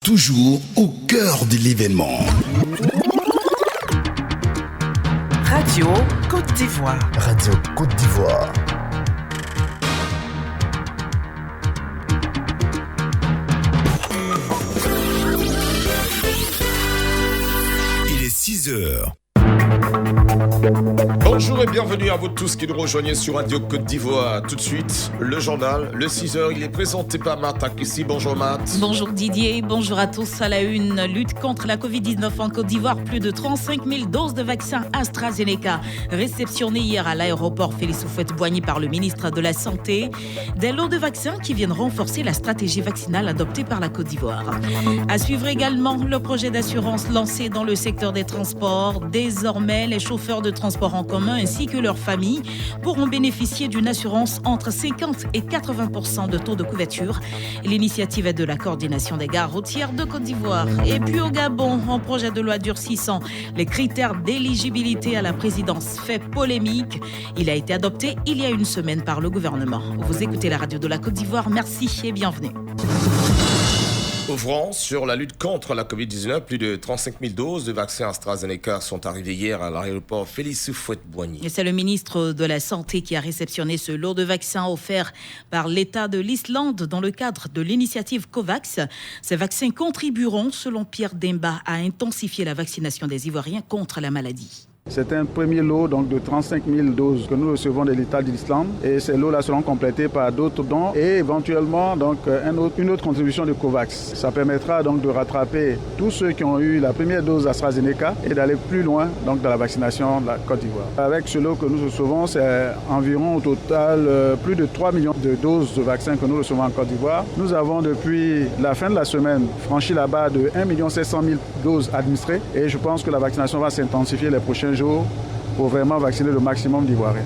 toujours au cœur de l'événement. Radio Côte d'Ivoire. Radio Côte d'Ivoire. Il est 6h. Bonjour et bienvenue à vous tous qui nous rejoignez sur Radio Côte d'Ivoire. Tout de suite, le journal, le 6h, il est présenté par Matt Akissi. Bonjour Matt. Bonjour Didier, bonjour à tous. À la une, lutte contre la Covid-19 en Côte d'Ivoire. Plus de 35 000 doses de vaccin AstraZeneca réceptionnées hier à l'aéroport Félix Houphouët-Boigny par le ministre de la Santé. Des lots de vaccins qui viennent renforcer la stratégie vaccinale adoptée par la Côte d'Ivoire. À suivre également le projet d'assurance lancé dans le secteur des transports. Désormais, les chauffeurs de transport en commun ainsi que leurs familles pourront bénéficier d'une assurance entre 50 et 80% de taux de couverture. L'initiative est de la coordination des gares routières de Côte d'Ivoire. Et puis au Gabon, un projet de loi durcissant les critères d'éligibilité à la présidence fait polémique. Il a été adopté il y a une semaine par le gouvernement. Vous écoutez la radio de la Côte d'Ivoire. Merci et bienvenue. Ouvrant sur la lutte contre la Covid-19, plus de 35 000 doses de vaccins AstraZeneca sont arrivées hier à l'aéroport Félix Houphouët-Boigny. Et c'est le ministre de la Santé qui a réceptionné ce lot de vaccins offert par l'État de l'Islande dans le cadre de l'initiative COVAX. Ces vaccins contribueront, selon Pierre Demba, à intensifier la vaccination des Ivoiriens contre la maladie. C'est un premier lot donc, de 35 000 doses que nous recevons de l'État de l'Islande et ces lots-là seront complétés par d'autres dons et éventuellement donc, une autre contribution de COVAX. Ça permettra donc de rattraper tous ceux qui ont eu la première dose AstraZeneca et d'aller plus loin donc, dans la vaccination de la Côte d'Ivoire. Avec ce lot que nous recevons, c'est environ au total plus de 3 millions de doses de vaccins que nous recevons en Côte d'Ivoire. Nous avons depuis la fin de la semaine franchi la barre de 1 700 000 doses administrées et je pense que la vaccination va s'intensifier les prochains jours pour vraiment vacciner le maximum d'Ivoiriens.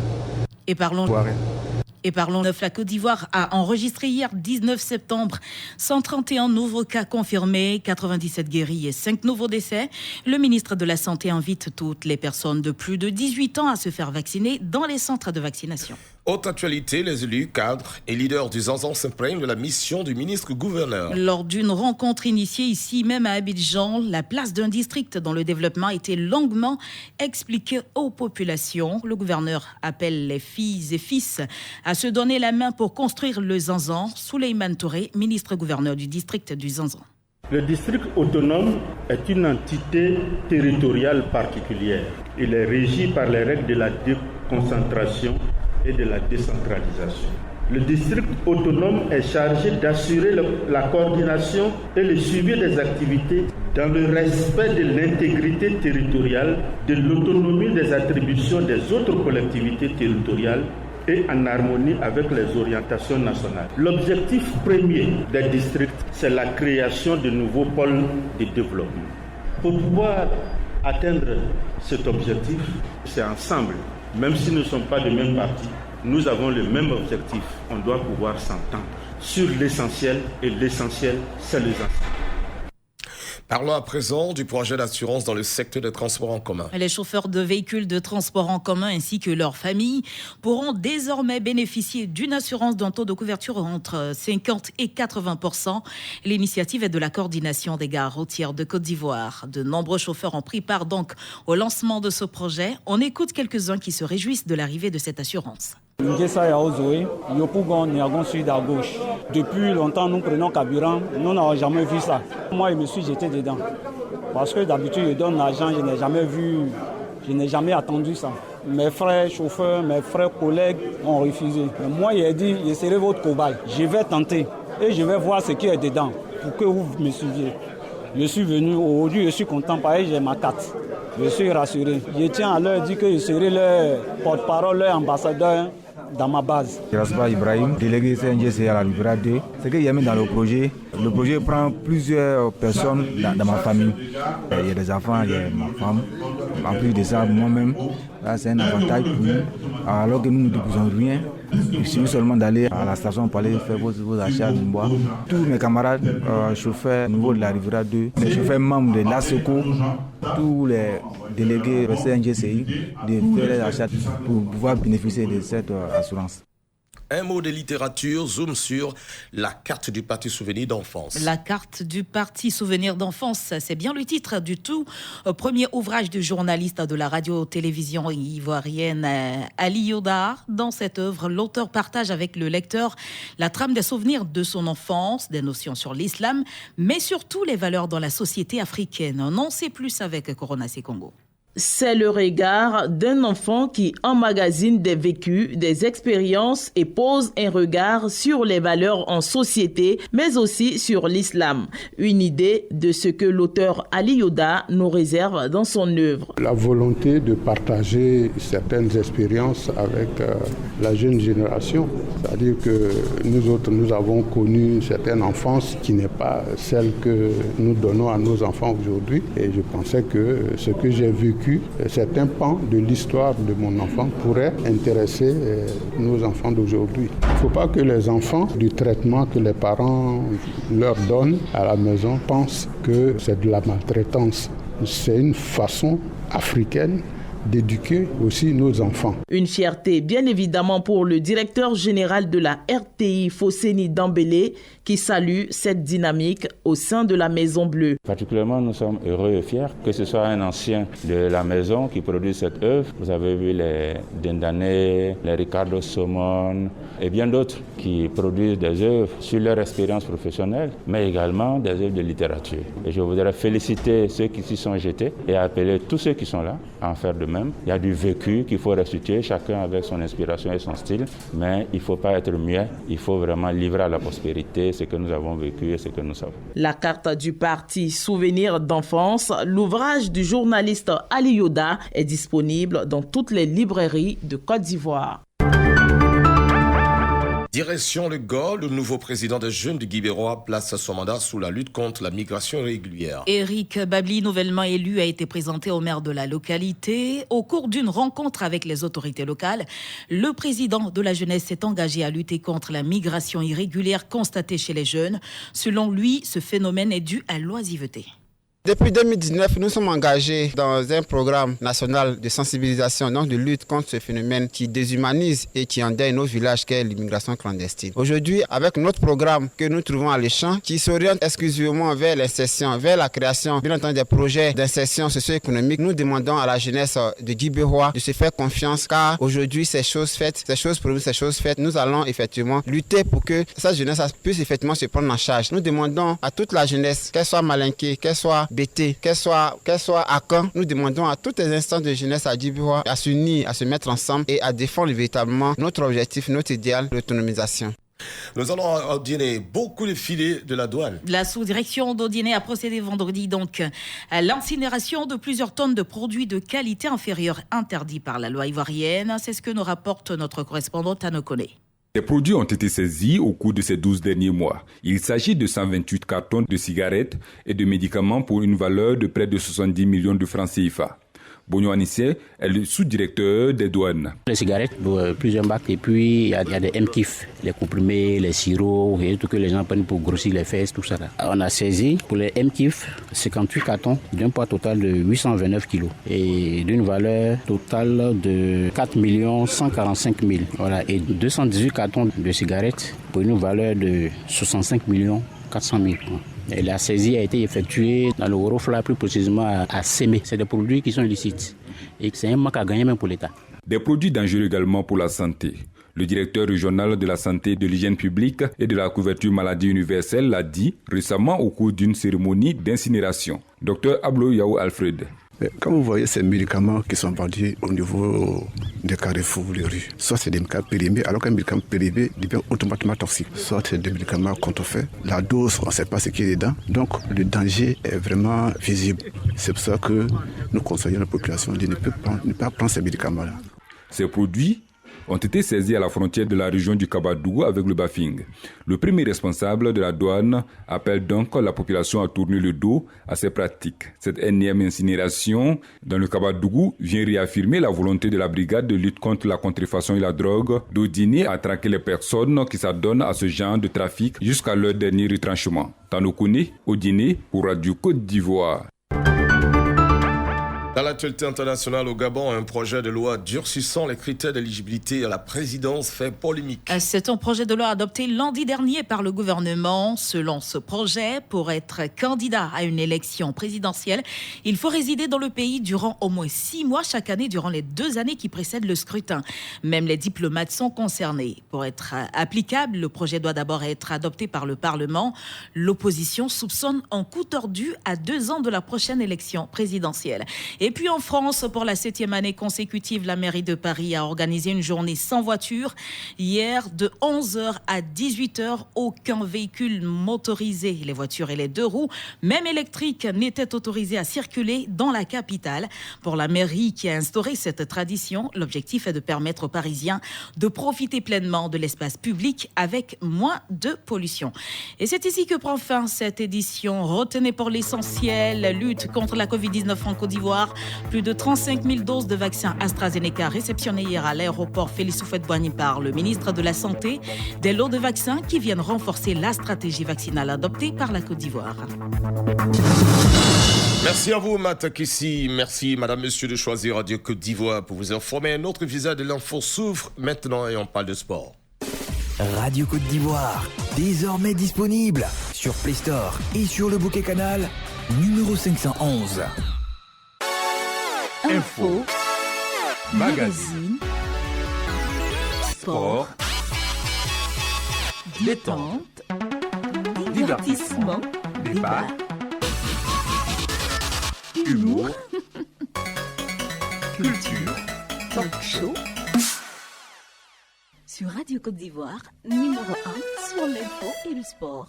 Et parlons neuf. La Côte d'Ivoire a enregistré hier 19 septembre 131 nouveaux cas confirmés, 97 guéris et 5 nouveaux décès. Le ministre de la Santé invite toutes les personnes de plus de 18 ans à se faire vacciner dans les centres de vaccination. Autre actualité, les élus, cadres et leaders du Zanzan s'imprègnent de la mission du ministre-gouverneur. Lors d'une rencontre initiée ici même à Abidjan, la place d'un district dans le développement a été longuement expliquée aux populations. Le gouverneur appelle les filles et fils à se donner la main pour construire le Zanzan. Souleymane Touré, ministre-gouverneur du district du Zanzan. Le district autonome est une entité territoriale particulière. Il est régi par les règles de la déconcentration et de la décentralisation. Le district autonome est chargé d'assurer la coordination et le suivi des activités dans le respect de l'intégrité territoriale, de l'autonomie des attributions des autres collectivités territoriales et en harmonie avec les orientations nationales. L'objectif premier des districts, c'est la création de nouveaux pôles de développement. Pour pouvoir atteindre cet objectif, c'est ensemble. Même si nous ne sommes pas de même parti, nous avons le même objectif. On doit pouvoir s'entendre sur l'essentiel et l'essentiel, c'est les enfants. Parlons à présent du projet d'assurance dans le secteur des transports en commun. Les chauffeurs de véhicules de transport en commun ainsi que leurs familles pourront désormais bénéficier d'une assurance d'un taux de couverture entre 50 et 80%. L'initiative est de la coordination des gares routières de Côte d'Ivoire. De nombreux chauffeurs ont pris part donc au lancement de ce projet. On écoute quelques-uns qui se réjouissent de l'arrivée de cette assurance. Depuis longtemps, nous prenons carburant. Nous n'avons jamais vu ça. Moi, je me suis jeté dedans. Parce que d'habitude, je donne l'argent, je n'ai jamais vu, je n'ai jamais attendu ça. Mes frères chauffeurs, mes frères collègues ont refusé. Mais moi, j'ai dit, je serai votre cobaye. Je vais tenter et je vais voir ce qui est dedans pour que vous me suiviez. Je suis venu, aujourd'hui, je suis content parce que j'ai ma carte. Je suis rassuré. Je tiens à leur dire que je serai leur porte-parole, leur ambassadeur dans ma base. Rasba Ibrahim, délégué CNGC à la Livra 2. Ce qu'il y a mis dans le projet prend plusieurs personnes dans ma famille. Il y a des enfants, il y a ma femme. En plus de ça, moi-même, là, c'est un avantage pour nous. Alors que nous ne déposons rien, il suffit seulement d'aller à la station pour aller faire vos achats de bois. Tous mes camarades, chauffeurs au niveau de la Livra 2, les chauffeurs membres de l'ASECO, tous les délégués de CNGCI, de faire les achats pour pouvoir bénéficier de cette assurance. Un mot de littérature, zoom sur la carte du Parti Souvenir d'enfance. La carte du Parti Souvenir d'enfance, c'est bien le titre du tout premier ouvrage du journaliste de la radio-télévision ivoirienne Ali Yodar. Dans cette œuvre, l'auteur partage avec le lecteur la trame des souvenirs de son enfance, des notions sur l'islam, mais surtout les valeurs dans la société africaine. On en sait plus avec Corona Congo. C'est le regard d'un enfant qui emmagasine des vécus, des expériences et pose un regard sur les valeurs en société, mais aussi sur l'islam. Une idée de ce que l'auteur Ali Yodar nous réserve dans son œuvre. La volonté de partager certaines expériences avec la jeune génération. C'est-à-dire que nous autres, nous avons connu une certaine enfance qui n'est pas celle que nous donnons à nos enfants aujourd'hui. Et je pensais que ce que j'ai vécu, certains pans de l'histoire de mon enfant pourraient intéresser nos enfants d'aujourd'hui. Il ne faut pas que les enfants, du traitement que les parents leur donnent à la maison, pensent que c'est de la maltraitance. C'est une façon africaine d'éduquer aussi nos enfants. Une fierté bien évidemment pour le directeur général de la RTI, Fosseni Dambélé, qui salue cette dynamique au sein de la Maison Bleue. Particulièrement, nous sommes heureux et fiers que ce soit un ancien de la maison qui produit cette œuvre. Vous avez vu les Dendane, les Ricardo Somon et bien d'autres qui produisent des œuvres sur leur expérience professionnelle, mais également des œuvres de littérature. Et je voudrais féliciter ceux qui s'y sont jetés et appeler tous ceux qui sont là à en faire de même. Il y a du vécu qu'il faut restituer, chacun avec son inspiration et son style, mais il ne faut pas être muet, il faut vraiment livrer à la postérité ce que nous avons vécu et ce que nous savons. La carte du Parti Souvenir d'enfance, l'ouvrage du journaliste Ali Yodar, est disponible dans toutes les librairies de Côte d'Ivoire. Direction le Gol, le nouveau président des Jeunes du Guibérois place son mandat sous la lutte contre la migration irrégulière. Éric Babli, nouvellement élu, a été présenté au maire de la localité. Au cours d'une rencontre avec les autorités locales, le président de la jeunesse s'est engagé à lutter contre la migration irrégulière constatée chez les jeunes. Selon lui, ce phénomène est dû à l'oisiveté. Depuis 2019, nous sommes engagés dans un programme national de sensibilisation, donc de lutte contre ce phénomène qui déshumanise et qui endeuille nos villages, qu'est l'immigration clandestine. Aujourd'hui, avec notre programme que nous trouvons à l'échange, qui s'oriente exclusivement vers l'insertion, vers la création, bien entendu, des projets d'insertion socio-économique, nous demandons à la jeunesse de Guibérois de se faire confiance, car aujourd'hui, ces choses faites, ces choses promises, ces choses faites, nous allons effectivement lutter pour que cette jeunesse puisse effectivement se prendre en charge. Nous demandons à toute la jeunesse, qu'elle soit malinquée, qu'elle soit BT, qu'elle soit à Caen, nous demandons à toutes les instances de jeunesse à Guibérois à s'unir, à se mettre ensemble et à défendre véritablement notre objectif, notre idéal, l'autonomisation. Nous allons audiner beaucoup de filets de la douane. La sous-direction d'Audiné a procédé vendredi donc à l'incinération de plusieurs tonnes de produits de qualité inférieure interdits par la loi ivoirienne. C'est ce que nous rapporte notre correspondante Anne Koné. Les produits ont été saisis au cours de ces 12 derniers mois. Il s'agit de 128 cartons de cigarettes et de médicaments pour une valeur de près de 70 millions de francs CFA. Bogno Anissé est le sous-directeur des douanes. Les cigarettes, plusieurs marques, et puis il y a des MKIF, les comprimés, les sirops, et tout que les gens prennent pour grossir les fesses, tout ça. On a saisi pour les MKIF 58 cartons d'un poids total de 829 kg et d'une valeur totale de 4 145 000. Voilà, et 218 cartons de cigarettes pour une valeur de 65 400 000. Et la saisie a été effectuée dans le Orofla, plus précisément à Sémé. C'est des produits qui sont illicites et c'est un manque à gagner même pour l'État. Des produits dangereux également pour la santé. Le directeur régional de la santé, de l'hygiène publique et de la couverture maladie universelle l'a dit récemment au cours d'une cérémonie d'incinération. Dr Ablo Yao Alfred. Quand vous voyez ces médicaments qui sont vendus au niveau des carrefours, des rues, soit c'est des médicaments périmés, alors qu'un médicament périmé devient automatiquement toxique. Soit c'est des médicaments contrefaits. La dose, on ne sait pas ce qu'il y a dedans. Donc le danger est vraiment visible. C'est pour ça que nous conseillons la population de ne pas prendre ces médicaments-là. Ces produits ont été saisis à la frontière de la région du Kabadougou avec le Bafing. Le premier responsable de la douane appelle donc la population à tourner le dos à ces pratiques. Cette énième incinération dans le Kabadougou vient réaffirmer la volonté de la brigade de lutte contre la contrefaçon et la drogue d'Audiné à traquer les personnes qui s'adonnent à ce genre de trafic jusqu'à leur dernier retranchement. Tanokone, Audiné pour Radio Côte d'Ivoire. Dans l'actualité internationale au Gabon, un projet de loi durcissant les critères d'éligibilité à la présidence fait polémique. C'est un projet de loi adopté lundi dernier par le gouvernement. Selon ce projet, pour être candidat à une élection présidentielle, il faut résider dans le pays durant au moins 6 mois chaque année durant les 2 années qui précèdent le scrutin. Même les diplomates sont concernés. Pour être applicable, le projet doit d'abord être adopté par le Parlement. L'opposition soupçonne un coup tordu à 2 ans de la prochaine élection présidentielle. Et puis en France, pour la 7e année consécutive, la mairie de Paris a organisé une journée sans voiture. Hier, de 11h à 18h, aucun véhicule motorisé, les voitures et les 2 roues, même électriques, n'étaient autorisés à circuler dans la capitale. Pour la mairie qui a instauré cette tradition, l'objectif est de permettre aux Parisiens de profiter pleinement de l'espace public avec moins de pollution. Et c'est ici que prend fin cette édition. Retenez pour l'essentiel, la lutte contre la Covid-19 en Côte d'Ivoire. Plus de 35 000 doses de vaccins AstraZeneca réceptionnées hier à l'aéroport Félix Houphouët-Boigny par le ministre de la Santé. Des lots de vaccins qui viennent renforcer la stratégie vaccinale adoptée par la Côte d'Ivoire. Merci à vous, Matt Kissi. Merci, madame, monsieur, de choisir Radio Côte d'Ivoire pour vous informer. Un autre visage de l'info s'ouvre maintenant et on parle de sport. Radio Côte d'Ivoire, désormais disponible sur Play Store et sur le bouquet canal numéro 511. Info, magazine, sport, détente, divertissement, débat, humour, culture, talk show. Sur Radio Côte d'Ivoire, numéro 1 sur l'info et le sport.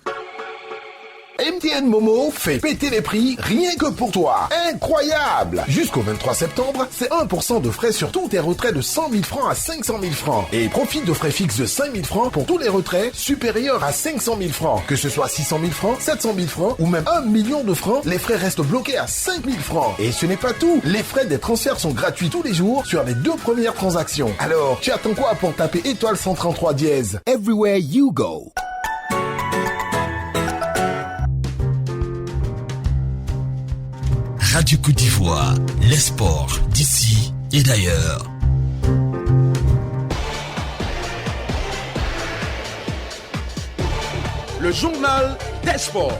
MTN Momo fait péter les prix rien que pour toi. Incroyable! Jusqu'au 23 septembre, c'est 1% de frais sur tous tes retraits de 100 000 francs à 500 000 francs. Et profite de frais fixes de 5 000 francs pour tous les retraits supérieurs à 500 000 francs. Que ce soit 600 000 francs, 700 000 francs ou même 1 million de francs, les frais restent bloqués à 5 000 francs. Et ce n'est pas tout. Les frais des transferts sont gratuits tous les jours sur les 2 premières transactions. Alors, tu attends quoi pour taper étoile 133 dièse? Everywhere you go. Radio Côte d'Ivoire, les sports d'ici et d'ailleurs. Le journal des sports.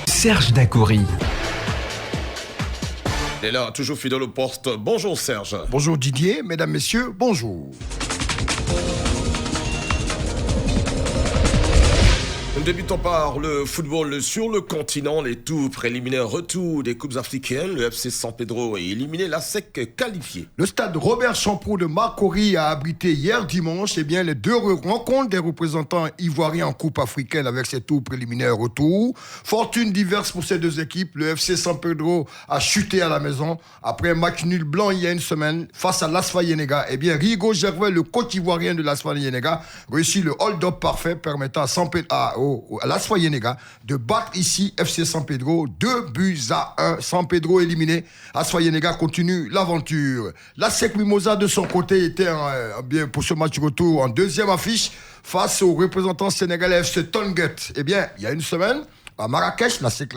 Serge Dacoury. Il est là, toujours fidèle au poste. Bonjour Serge. Bonjour Didier, mesdames, messieurs, bonjour. Nous débutons par le football sur le continent. Les tours préliminaires retour des Coupes africaines. Le FC San Pedro est éliminé, la SEC qualifiée. Le stade Robert Champrou de Makori a abrité hier dimanche les 2 rencontres des représentants ivoiriens en Coupe africaine avec ses tours préliminaires retour. Fortune diverse pour ces 2 équipes. Le FC San Pedro a chuté à la maison après un match nul blanc il y a une semaine face à l'Asfa Yenega. Rigo Gervais, le coach ivoirien de l'Asfa Yenega, réussit le hold-up parfait permettant à l'Asfa Yenega de battre ici FC San Pedro 2-1. San Pedro éliminé. Asfa Yenega continue l'aventure. La SEC Mimosa de son côté était bien pour ce match retour en 2e affiche face aux représentants sénégalais FC Tonguet. Il y a une semaine, à Marrakech, la SEC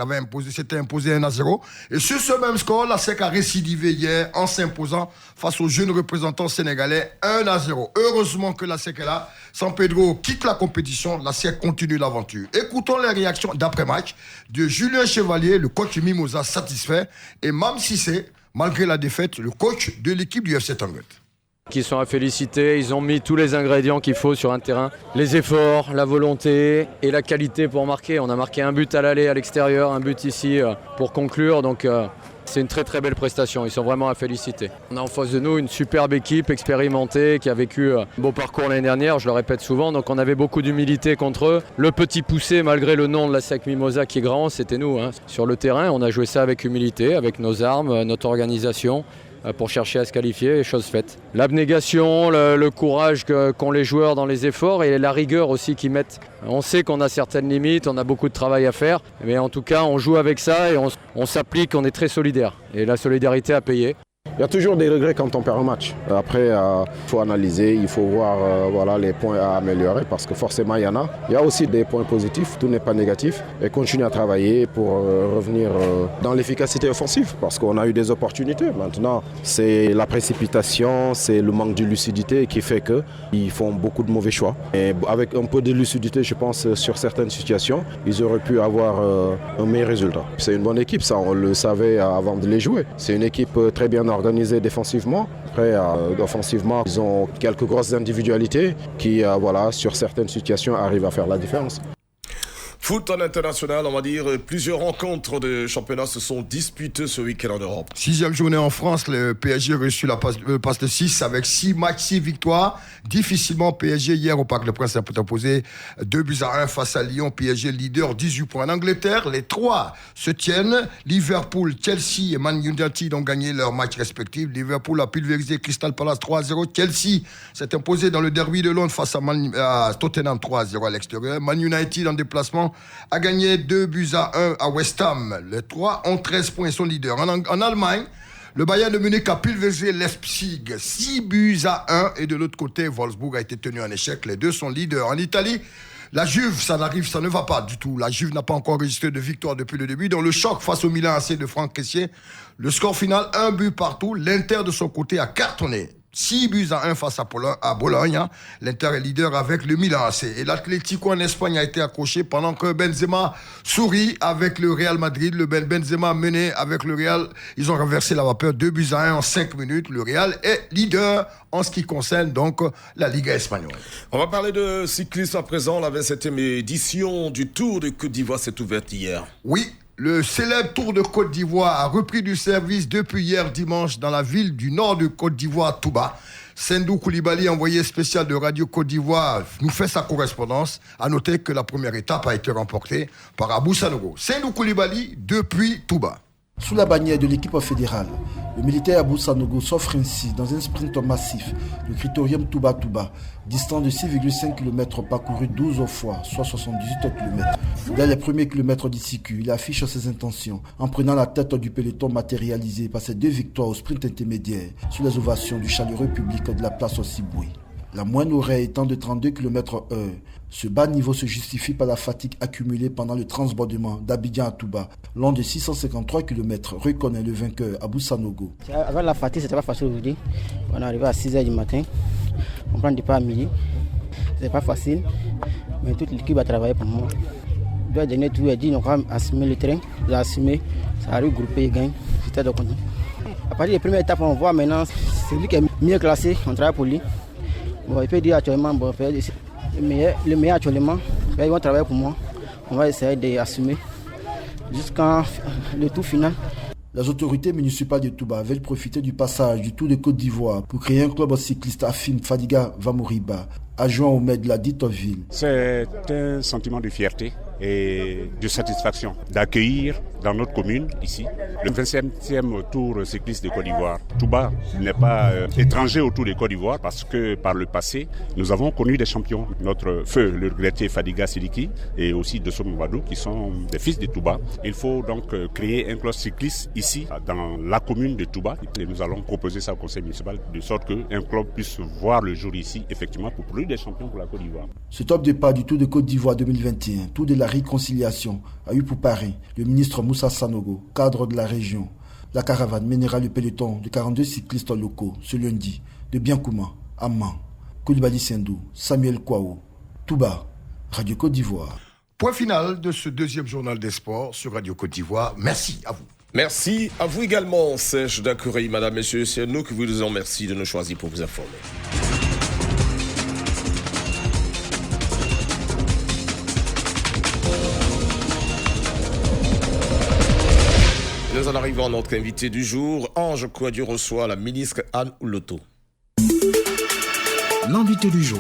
s'était imposé 1-0. Et sur ce même score, la SEC a récidivé hier en s'imposant face aux jeunes représentants sénégalais 1-0. Heureusement que la SEC est là. San Pedro quitte la compétition, la SEC continue l'aventure. Écoutons les réactions d'après-match de Julien Chevalier, le coach Mimosa satisfait, et Mam Sissé, malgré la défaite, le coach de l'équipe du FC Tonguet. Qui sont à féliciter, ils ont mis tous les ingrédients qu'il faut sur un terrain. Les efforts, la volonté et la qualité pour marquer. On a marqué un but à l'aller à l'extérieur, un but ici pour conclure. Donc c'est une très très belle prestation, ils sont vraiment à féliciter. On a en face de nous une superbe équipe expérimentée qui a vécu un beau parcours l'année dernière, je le répète souvent. Donc on avait beaucoup d'humilité contre eux. Le petit poussé, malgré le nom de la SEC Mimosa qui est grand, c'était nous. Sur le terrain, on a joué ça avec humilité, avec nos armes, notre organisation, pour chercher à se qualifier, et chose faite. L'abnégation, le courage qu'ont les joueurs dans les efforts et la rigueur aussi qu'ils mettent. On sait qu'on a certaines limites, on a beaucoup de travail à faire, mais en tout cas on joue avec ça et on s'applique, on est très solidaire. Et la solidarité a payé. Il y a toujours des regrets quand on perd un match. Après, il faut analyser, il faut voir les points à améliorer parce que forcément, il y en a. Il y a aussi des points positifs, tout n'est pas négatif. Et continuer à travailler pour revenir dans l'efficacité offensive parce qu'on a eu des opportunités. Maintenant, c'est la précipitation, c'est le manque de lucidité qui fait qu'ils font beaucoup de mauvais choix. Et avec un peu de lucidité, je pense, sur certaines situations, ils auraient pu avoir un meilleur résultat. C'est une bonne équipe, ça, on le savait avant de les jouer. C'est une équipe très bien organisée défensivement. Après, offensivement, ils ont quelques grosses individualités qui, sur certaines situations, arrivent à faire la différence. Foot en international, on va dire, plusieurs rencontres de championnat se sont disputées ce week-end en Europe. 6e journée en France, le PSG a reçu la passe de 6 avec 6 matchs, 6 victoires. Difficilement, PSG hier au Parc des Princes a imposé 2-1 face à Lyon. PSG leader, 18 points. En Angleterre, les 3 se tiennent. Liverpool, Chelsea et Man United ont gagné leurs matchs respectifs. Liverpool a pulvérisé Crystal Palace 3-0. Chelsea s'est imposé dans le derby de Londres face à Tottenham 3-0 à l'extérieur. Man United en déplacement a gagné 2-1 à West Ham. Les 3 ont 13 points et sont leaders. En Allemagne, le Bayern de Munich a pulvérisé Leipzig 6-1 et de l'autre côté, Wolfsburg a été tenu en échec. Les deux sont leaders. En Italie, la Juve, ça ne va pas du tout. La Juve n'a pas encore enregistré de victoire depuis le début. Dans le choc face au Milan AC de Franck Kessié, le score final, 1 but partout. L'Inter de son côté a cartonné. 6-1 face à Bologne. L'Inter est leader avec le Milan AC. Et l'Atlético en Espagne a été accroché pendant que Benzema sourit avec le Real Madrid. Le Benzema mené avec le Real. Ils ont renversé la vapeur 2-1 en 5 minutes. Le Real est leader en ce qui concerne donc la Liga espagnole. On va parler de cyclisme à présent. La 27e édition du Tour de Côte d'Ivoire s'est ouverte hier. Oui. Le célèbre Tour de Côte d'Ivoire a repris du service depuis hier dimanche dans la ville du nord de Côte d'Ivoire, Touba. Sendou Koulibaly, envoyé spécial de Radio Côte d'Ivoire, nous fait sa correspondance. À noter que la première étape a été remportée par Abou Sanogo. Sendou Koulibaly depuis Touba. Sous la bannière de l'équipe fédérale, le militaire Abou Sanogo s'offre ainsi dans un sprint massif, le Critérium Touba-Touba, distant de 6,5 km parcouru 12 fois, soit 78 km. Dès les premiers kilomètres du circuit, il affiche ses intentions en prenant la tête du peloton matérialisé par ses 2 victoires au sprint intermédiaire sous les ovations du chaleureux public de la place Osiboué. La moyenne horaire étant de 32 km/h, ce bas niveau se justifie par la fatigue accumulée pendant le transbordement d'Abidjan à Touba. Long de 653 km, reconnaît le vainqueur Abou Sanogo. Avec la fatigue, c'était pas facile aujourd'hui. On est arrivé à 6h du matin, on prend du pas à midi. C'est pas facile, mais toute l'équipe a travaillé pour moi. Le dernier tour, il dit qu'on va assumer le terrain. J'ai assumé, ça a regroupé, il gagne. J'étais de content. À partir des premières étapes, on voit maintenant, c'est lui qui est mieux classé, on travaille pour lui. Bon, il peut dire actuellement, le meilleur actuellement, ils vont travailler pour moi. On va essayer d'assumer jusqu'à le tour final. Les autorités municipales de Touba veulent profiter du passage du Tour de Côte d'Ivoire pour créer un club cycliste affine Fadiga Vamouriba, adjoint au maire de la dite ville. C'est un sentiment de fierté et de satisfaction d'accueillir dans notre commune, ici, le 27e Tour cycliste de Côte d'Ivoire. Touba n'est pas étranger au Tour de Côte d'Ivoire parce que par le passé, nous avons connu des champions. Notre feu, le regretté Fadiga Sidiki et aussi Dosso Mbadou qui sont des fils de Touba. Il faut donc créer un club cycliste ici, dans la commune de Touba. Et nous allons proposer ça au conseil municipal de sorte qu'un club puisse voir le jour ici, effectivement, pour produire des champions pour la Côte d'Ivoire. Ce top départ du Tour de Côte d'Ivoire 2021, Tour de la réconciliation, a eu pour parrain le ministre Moussa Sanogo, cadre de la région. La caravane mènera le peloton de 42 cyclistes locaux ce lundi de Biankouma, Amman, Koulibaly Sendou, Samuel Kouaou, Touba, Radio Côte d'Ivoire. Point final de ce deuxième journal des sports sur Radio Côte d'Ivoire. Merci à vous. Merci à vous également, Serge Dacoury, madame, messieurs, c'est nous qui vous disons merci de nous choisir pour vous informer. Nous en arrivons à notre invité du jour. Ange Kouadio reçoit la ministre Anne Ouloto. L'invité du jour.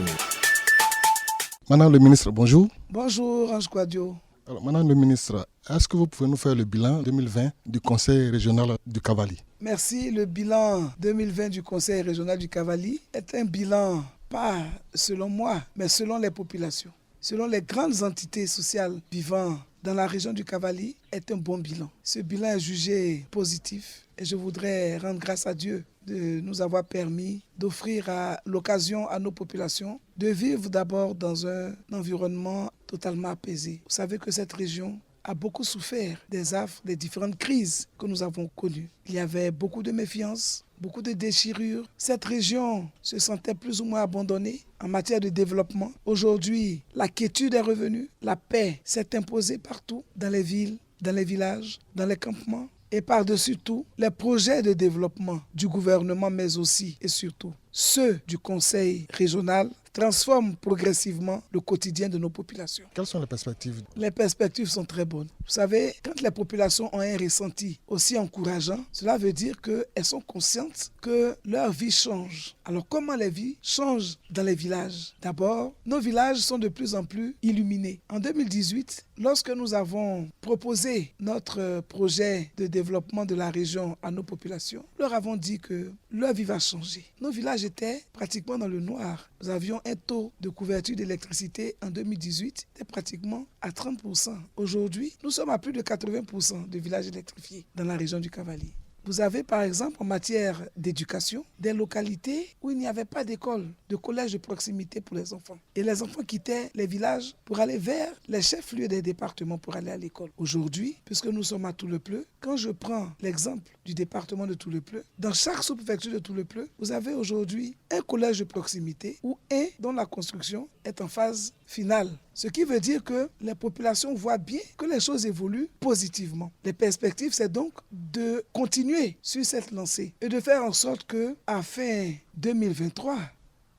Madame le ministre, bonjour. Bonjour Ange Kouadio. Alors, Madame le ministre, est-ce que vous pouvez nous faire le bilan 2020 du Conseil régional du Cavali? Merci. Le bilan 2020 du Conseil régional du Cavali est un bilan, pas selon moi, mais selon les populations, selon les grandes entités sociales vivant dans la région du Cavali est un bon bilan. Ce bilan est jugé positif et je voudrais rendre grâce à Dieu de nous avoir permis d'offrir l'occasion à nos populations de vivre d'abord dans un environnement totalement apaisé. Vous savez que cette région a beaucoup souffert des affres, des différentes crises que nous avons connues. Il y avait beaucoup de méfiance, beaucoup de déchirures. Cette région se sentait plus ou moins abandonnée en matière de développement. Aujourd'hui, la quiétude est revenue, la paix s'est imposée partout, dans les villes, dans les villages, dans les campements. Et par-dessus tout, les projets de développement du gouvernement, mais aussi et surtout ceux du conseil régional, transforment progressivement le quotidien de nos populations. Quelles sont les perspectives? Les perspectives sont très bonnes. Vous savez, quand les populations ont un ressenti aussi encourageant, cela veut dire qu'elles sont conscientes que leur vie change. Alors comment les vies changent dans les villages? D'abord, nos villages sont de plus en plus illuminés. En 2018, lorsque nous avons proposé notre projet de développement de la région à nos populations, nous leur avons dit que leur vie va changer. Nos villages étaient pratiquement dans le noir. Nous avions un taux de couverture d'électricité en 2018 était pratiquement à 30%. Aujourd'hui, nous sommes à plus de 80% de villages électrifiés dans la région du Cavali. Vous avez par exemple en matière d'éducation des localités où il n'y avait pas d'école, de collège de proximité pour les enfants. Et les enfants quittaient les villages pour aller vers les chefs-lieux des départements pour aller à l'école. Aujourd'hui, puisque nous sommes à Toulepleu, quand je prends l'exemple du département de Toulepleu, dans chaque sous-préfecture de Toulepleu, vous avez aujourd'hui un collège de proximité ou un dont la construction est en phase finale. Ce qui veut dire que les populations voient bien que les choses évoluent positivement. Les perspectives, c'est donc de continuer sur cette lancée et de faire en sorte qu'à fin 2023,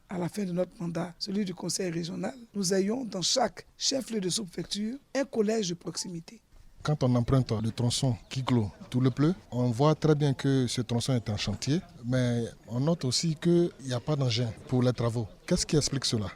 à la fin de notre mandat, celui du conseil régional, nous ayons dans chaque chef-lieu de sous-préfecture un collège de proximité. Quand on emprunte le tronçon qui clôt Toulepleu, on voit très bien que ce tronçon est en chantier, mais on note aussi qu'il n'y a pas d'engin pour les travaux. Qu'est-ce qui explique cela?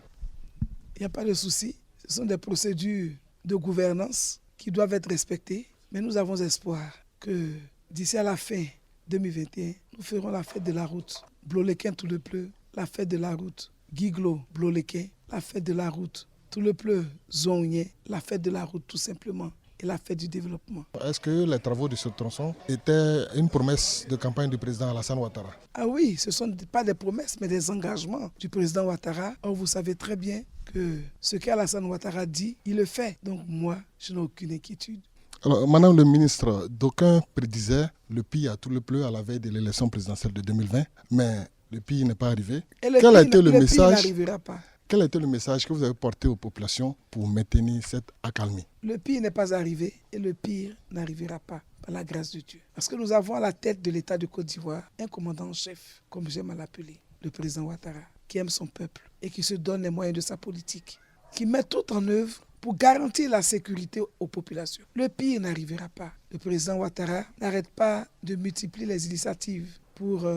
Il n'y a pas de souci. Ce sont des procédures de gouvernance qui doivent être respectées, mais nous avons espoir que d'ici à la fin 2021, nous ferons la fête de la route. Blolequin-Toulepleu, la fête de la route. Guiglo-Blolequin, la fête de la route. Toulepleu-Zongnien, la fête de la route tout simplement. Et la fête du développement. Est-ce que les travaux de ce tronçon étaient une promesse de campagne du président Alassane Ouattara? Ah oui, ce ne sont pas des promesses, mais des engagements du président Ouattara. Or, vous savez très bien que ce qu'Alassane Ouattara dit, il le fait. Donc moi, je n'ai aucune inquiétude. Alors, Madame le ministre, d'aucuns prédisaient le pire à Toulepleu à la veille de l'élection présidentielle de 2020, mais le pire n'est pas arrivé. Quel a été le message? N'arrivera pas. Quel a été le message que vous avez porté aux populations pour maintenir cette accalmie? Le pire n'est pas arrivé et le pire n'arrivera pas, par la grâce de Dieu. Parce que nous avons à la tête de l'État de Côte d'Ivoire un commandant en chef, comme j'aime à l'appeler, le président Ouattara, qui aime son peuple et qui se donne les moyens de sa politique, qui met tout en œuvre pour garantir la sécurité aux populations. Le pire n'arrivera pas. Le président Ouattara n'arrête pas de multiplier les initiatives pour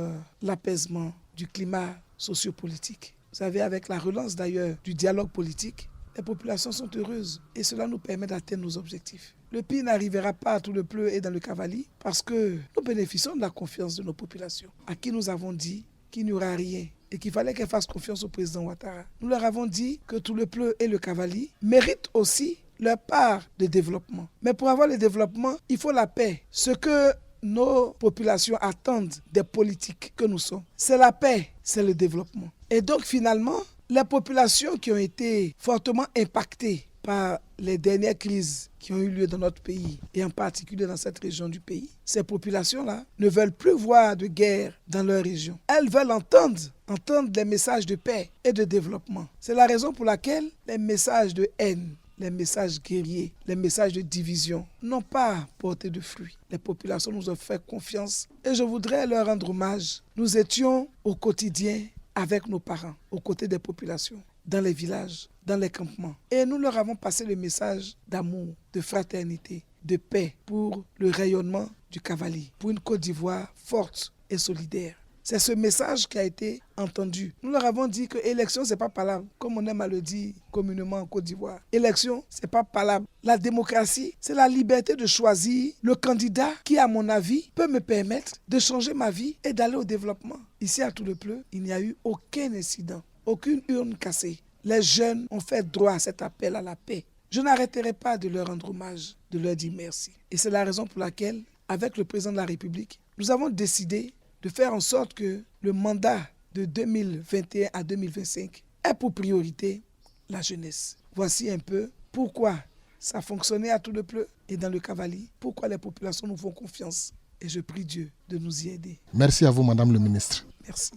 l'apaisement du climat sociopolitique. Vous savez, avec la relance d'ailleurs du dialogue politique, les populations sont heureuses et cela nous permet d'atteindre nos objectifs. Le pire n'arrivera pas à Toulepleu et dans le Cavali parce que nous bénéficions de la confiance de nos populations, à qui nous avons dit qu'il n'y aura rien et qu'il fallait qu'elles fassent confiance au président Ouattara. Nous leur avons dit que Toulepleu et le Cavali méritent aussi leur part de développement. Mais pour avoir le développement, il faut la paix. Ce que nos populations attendent des politiques que nous sommes, c'est la paix, c'est le développement. Et donc finalement, les populations qui ont été fortement impactées par les dernières crises qui ont eu lieu dans notre pays, et en particulier dans cette région du pays, ces populations-là ne veulent plus voir de guerre dans leur région. Elles veulent entendre des messages de paix et de développement. C'est la raison pour laquelle les messages de haine, les messages guerriers, les messages de division n'ont pas porté de fruits. Les populations nous ont fait confiance et je voudrais leur rendre hommage. Nous étions au quotidien avec nos parents, aux côtés des populations, dans les villages, dans les campements. Et nous leur avons passé le message d'amour, de fraternité, de paix pour le rayonnement du Cavali, pour une Côte d'Ivoire forte et solidaire. C'est ce message qui a été entendu. Nous leur avons dit que élection, ce n'est pas palabre, comme on aime à le dire communément en Côte d'Ivoire. Élection, ce n'est pas palabre. La démocratie, c'est la liberté de choisir le candidat qui, à mon avis, peut me permettre de changer ma vie et d'aller au développement. Ici, à Toulepleu, il n'y a eu aucun incident, aucune urne cassée. Les jeunes ont fait droit à cet appel à la paix. Je n'arrêterai pas de leur rendre hommage, de leur dire merci. Et c'est la raison pour laquelle, avec le président de la République, nous avons décidé de faire en sorte que le mandat de 2021 à 2025 ait pour priorité la jeunesse. Voici un peu pourquoi ça fonctionnait à tout le pleu et dans le Cavali, pourquoi les populations nous font confiance. Et je prie Dieu de nous y aider. Merci à vous, Madame le ministre. Merci.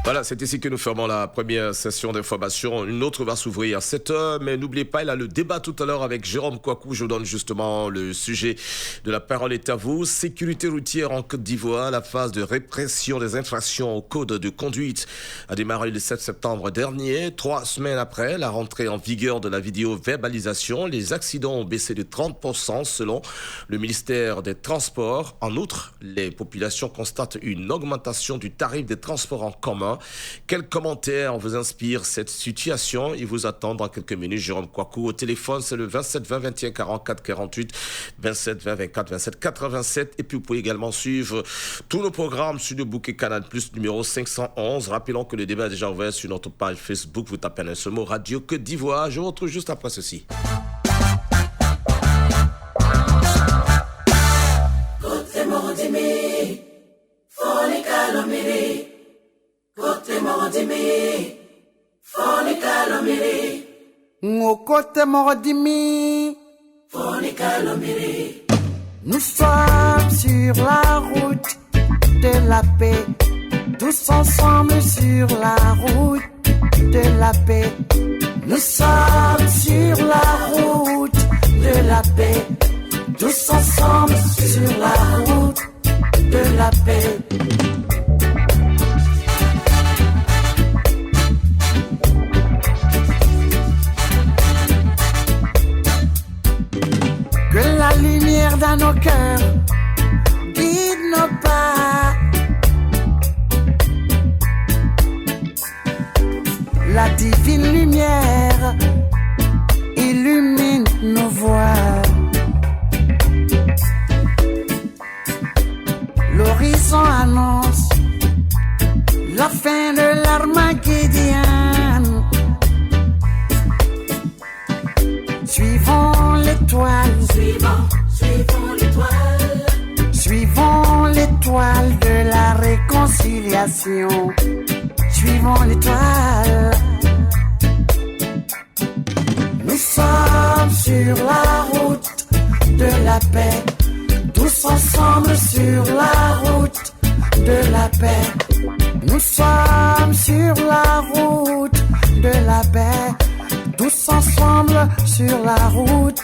Voilà, c'est ici que nous fermons la première session d'information. Une autre va s'ouvrir à 7h, mais n'oubliez pas, il y a le débat tout à l'heure avec Jérôme Kouakou. Je vous donne justement le sujet de la parole est à vous. Sécurité routière en Côte d'Ivoire, la phase de répression des infractions au code de conduite a démarré le 7 septembre dernier. 3 semaines après la rentrée en vigueur de la vidéo-verbalisation, les accidents ont baissé de 30% selon le ministère des Transports. En outre, les populations constatent une augmentation du tarif des transports en commun. Quel commentaire vous inspire cette situation? Il vous attend dans quelques minutes. Jérôme Kouakou au téléphone, c'est le 27 20 21 44 48, 27 20 24 27 87. Et puis vous pouvez également suivre tous nos programmes sur le bouquet Canal Plus numéro 511. Rappelons que le débat est déjà ouvert sur notre page Facebook. Vous tapez un seul mot Radio Côte d'Ivoire. Je vous retrouve juste après ceci. Ngokote Morodimi, nous sommes sur la route de la paix, tous ensemble sur la route de la paix. Nous sommes sur la route de la paix, tous ensemble sur la route de la paix. Que la lumière dans nos cœurs guide nos pas. La divine lumière illumine nos voies. L'horizon annonce la fin de l'Armageddon. Suivons l'étoile, suivons l'étoile de la réconciliation. Suivons l'étoile. Nous sommes sur la route de la paix, tous ensemble sur la route de la paix. Nous sommes sur la route de la paix, tous ensemble sur la route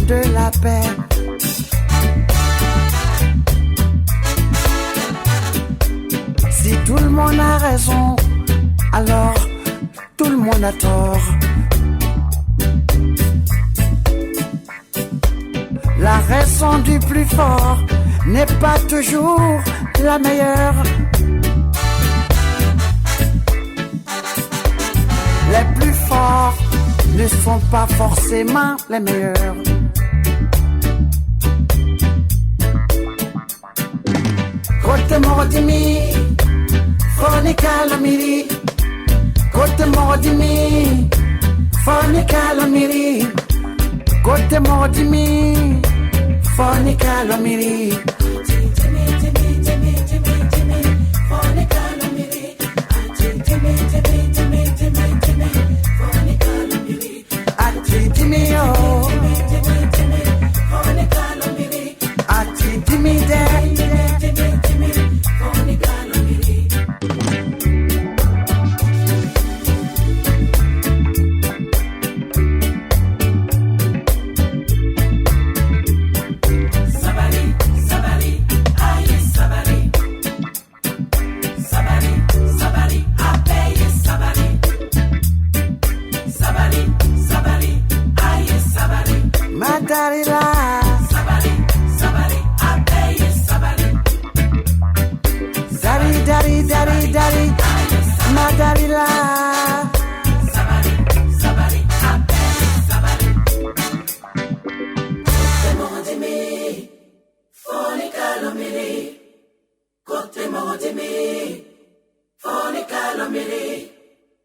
de la paix. Si tout le monde a raison, alors tout le monde a tort. La raison du plus fort n'est pas toujours la meilleure. Les plus forts ne sont pas forcément les meilleurs. Côté Morodimi, Fonika Lamiri. Côté Morodimi, Fonika Lamiri. Côté Morodimi, Fonika Lamiri.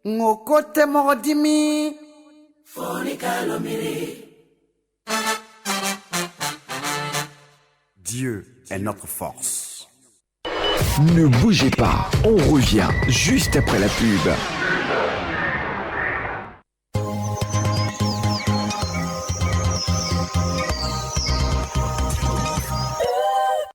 Ngokote Morodimi, Dieu est notre force. Ne bougez pas, on revient juste après la pub.